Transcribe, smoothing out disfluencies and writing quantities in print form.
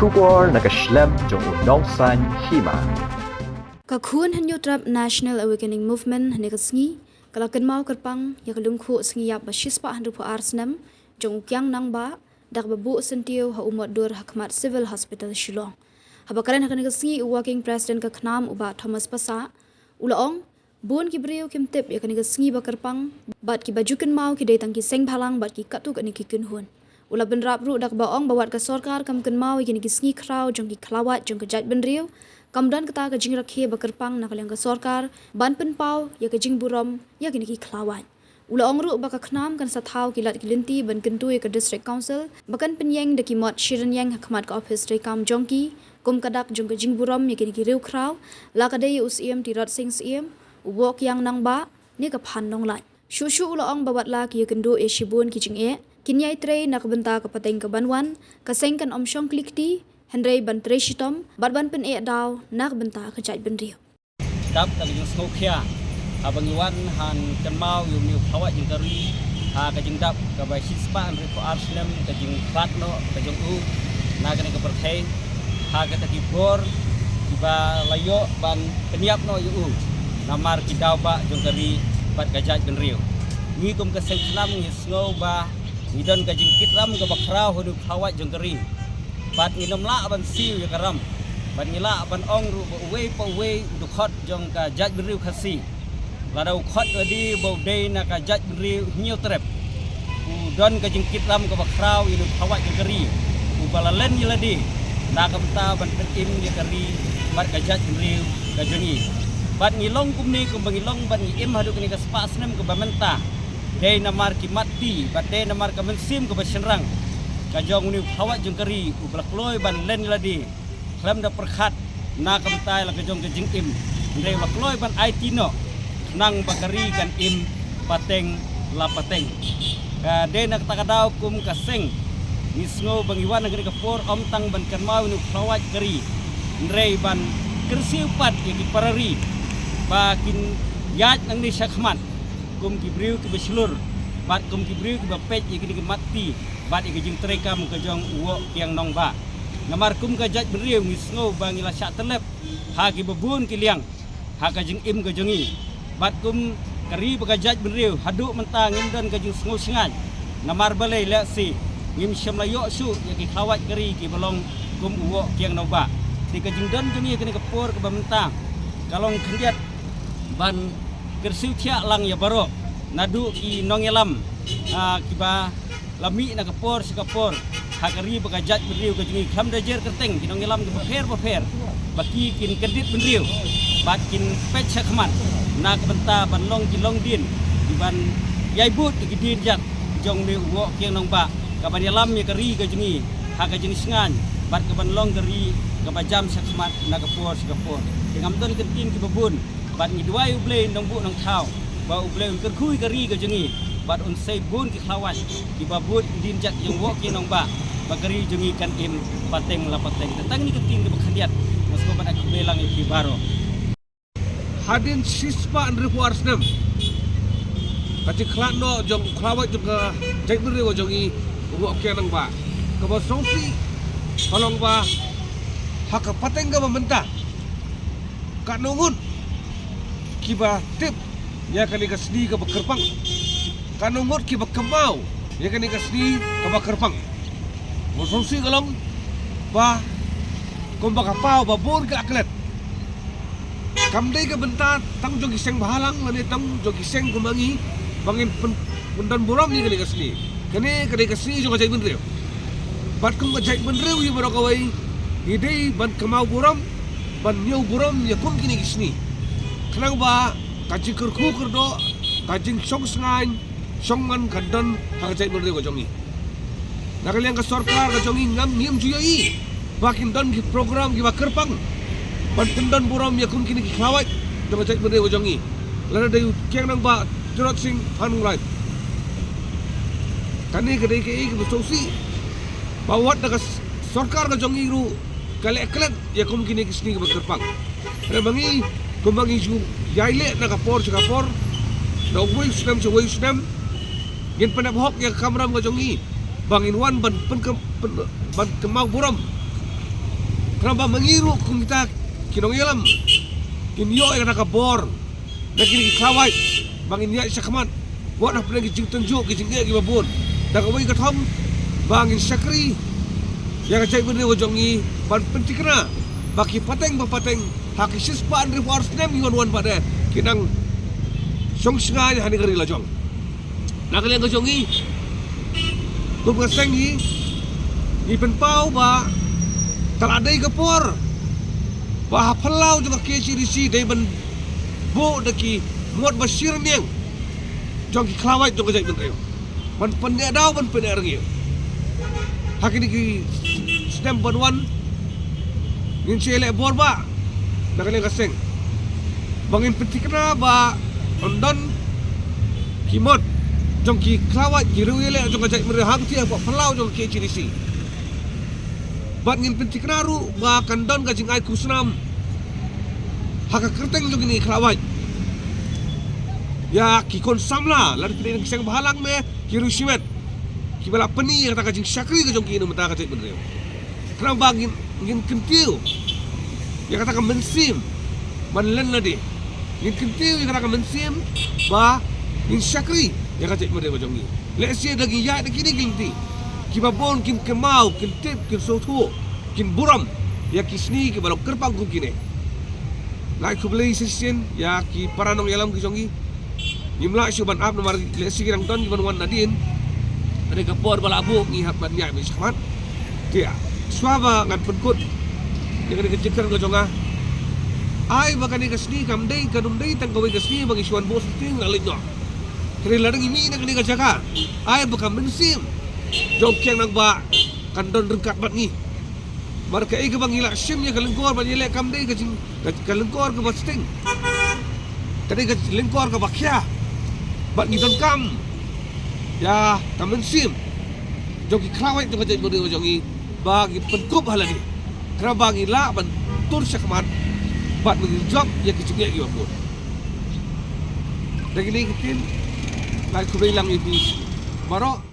Shubor nakaslem jong unongsan hima. Kakun hanyo trap National Awakening Movement hanekasngi kalakan mau kerpang ya kalungku sngi yap bashispa handu po arsnam jong ukyang nang ba dak babu sentio ha umot dur hakmat Civil Hospital Shillong. Habakaran hakanekasngi working president kaknam uba Thomas Pasa ulaong bun ki brio kim tip ya kanekasngi bakarpang bat ki bajukan mau ki datang ki seng phalang bat ki katuk ani ki kunhun. Ula benrap ru dak baong bawat ka sorkar kam kan mau ki kisngi kraw jong ki klawat jong ka jat benrio kamdan kata ka jing rakhe bakarpang nakalang ka sorkar ban pen pau ya ka jing burom ya ki klawat. Ula ong ru baka khnam kan sathau ki lat ki linti ban kentu ka district council bakan penyeng de ki mot shirin yang hakmat ka office re kam jongki kum kadak jong ka jing burom ya ki riu kraw la ka dei usiem ti rat sing siem wok yang nang ba ni ka phan nong lai. Shushu ula ong bawat la ki kendo e shibun ki jing e kinyai tre nak benta ka pateng ka banwan ka sengkan omshong klikti henrei ban tre shitom ban pen e daw nak benta ka jai benrio dap ka jing skokhia abang iwan han kemau yu miu phawat jing kari ha ka jing dap ka bai sispa an ko arslem ka jing patno ka jong u na ka ni ka perthei ha ka ta ki bor ba layo ban peniap no yu namar ki daw ba jong kari bat ka jai benrio ni kum ka senglam ni snow ba Idon ka jingkit ram ka bakraw hudu khawat jong kari bat nginom la ban siu ya karam bat ngila ban ong ru we pa we du khot jong ka jaj beriu khasi la dau khot adi bo dei na ka jaj beriu nyu trep u don ka jingkit ram ka bakraw idu khawat jong kari u balalen yiladi na ka ta ban petim ya kari bat ka jaj beriu ka jongi bat ngilong kumni kum bangilong ban ngim hadu kini ka spasnem ka bamenta dei namar ki mati bat dei namar ka mensim ka basenrang ka jong ni khawat jong kari u blakloi ban len ladi klam da perkhat na kam tai la ka jong ka jing im dei blakloi ban IT no nang bakari kan im pateng la pateng ka dei nak takadaw kum ka seng nisngo bangiwan nagri ka por om tang ban kan mau ni khawat kari ndrei ban kersiu pat ki parari bakin yat nang ni sakmat kum ki briu ki beslur bat kum ki briu ki bapet ki ki mati bat ki jing trekam ka jong uwo kiang nong ba namar kum ka jat briu ngisngo bangila syak telep ha ki bebun ki liang ha ka jing im ka jongi bat kum kari ba ka jat briu hadu mentang ngimdan ka jing sngo singan namar balai le si ngim syam la yo su ya ki khawat kari ki belong kum uwo kiang nong ba ti ka jing dan jongi ki ka por ka mentang kalong khendiat ban kersiu tia lang ya baro nadu ki nongelam kiba lami na kapor si kapor hakari bagajat beriu ka jingi kham dajer kerteng ki nongelam ki bafer baki kin kedit beriu bakin pech khman na kabenta ban long ki long din ban yai but ki din jat jong ni wo ki nong ba ka ban yalam ya kari ka jingi ha ka jingi sngan bat ka ban long kari ka bajam sakhmat na kapor si kapor ngam don kentin ki babun bat ni duai uble nong bu nong thau ba uble un kerkhui kari ka jengi bat un sei bun ki khawan ki babut din jat yang wo ki nong ba bakari jengi kan im pateng la pateng tentang ni keting ke bakhandiat masko bat aku belang ki baro hadin sispa andre puarsnem kati khlano jong khawat jong ka jaibri wo jongi wo ki nong ba ka ba songsi kolong ba hak pateng ka mentah ka nungun kiba tip ya kan ikas di ka bakerpang kanungot kiba kemau ya kan ikas di ka bakerpang mosongsi galong ba kumba ka pau babon ka aklet kamdai ka benta tang jogi seng bahalang lani tang jogi seng kumangi bangin pundan buram ni kan ikas di kani kan ikas di jo ka jai benreu bat kum ka jai benreu yu baro kawai idei ban kemau buram ban nyau buram ya kum kini kisni kenang ba kajing kerku kerdo kajing song sengan songan kadan hangajai berde ko jongi nakaliang ka sorkar ka jongi ngam ngim juyai bakin don ki program ki bakerpang ban buram ya kun kini ki khawat hangajai berde ko jongi lana dei kyang nang ba jorot sing hanung right kani ka dei ki besosi bawat daga sorkar ka jongi ru kale eklet ya kun kini ki sni ki bakerpang re bangi kumbang isu yaile na kapor sa kapor na uwi sunam gin panabhok ya kamram ka jongi bangin wan ban kemau buram Kenapa mengiru kung kita kinong ilam. Kinyo ay nakabor. Na kiniklaway. Bangin niya isa kaman. Wala na pinag gijing tunjuk, gijing iya gibabun. Dagaway katom. Bangin syakri. Yang kacay mo rin wajongi. Panpentik na. Baki pateng papateng. Haki sispa andri po arsnem yuan pada. Kinang syong singa niya hani karila jong. Nakaliang kajongi. Kung kasengi. Ipenpau ba. Taladay kapor. Bah palau juga KCDC day ban bo daki muat basir niang. Jong ki klawai jong kajai bentrayo. Ban penya daw ban penya rangi. Hakini ki stem banwan. Ngin chele bor ba. Nakale kaseng. Bangin petikna ba ondan kimot jong ki klawai ki ruile jong kajai bentrayo hang tia palau jong KCDC. Bat ngin pentikna ru ba kandon kajing ai kusnam. Haka kerteng jong ini klawai. Ya ki konsamla lari kini kisang bahalang me Hiroshima. Ki bala peni kata kajing syakri ke jong ki mata kata benreu. Kenapa ngin kentiu. Ya kata ka mensim. Manlen ladi. Ngin kentiu ya kata ka mensim ba ngin syakri ya kata benreu jong ni. Lesia dagi ya kini gilti. Kibabon kin kemau, kin tip, kin sotu, kin buram, ya kisni ki balok kerpang ku kine. Lai ku beli session ya ki paranong yalam ki jongi. Nimla syuban ap nomor lesi kirang ton kiban wan nadin. Ada kapor balabu ngi hap ban nyai mishamat. Dia swaba ngan penkut. Ya kene kecekar ko jonga. Ai bakani kasni kamdei kanumdei tanggawi kasni bagi syuan bos ting lalinyo. Kene ladang imi na kene kajaka. Ai bakam bensim. Jom kiang nang ba kandon rengkat bat ni. Marka ega bang ila sim ya kalengkor ban yele kam dei kajing kalengkor ke basting. Tadi ke lengkor ke bakya. Bat ni don kam. Ya kamen sim. Jom ki krawai tu kajai bodi jongi bagi penkup halani. Kra bagi la ban tur sakmat. Bat ni job ya ki cungi ki bapun. Dagini kitin lai ku bilang ini. Barok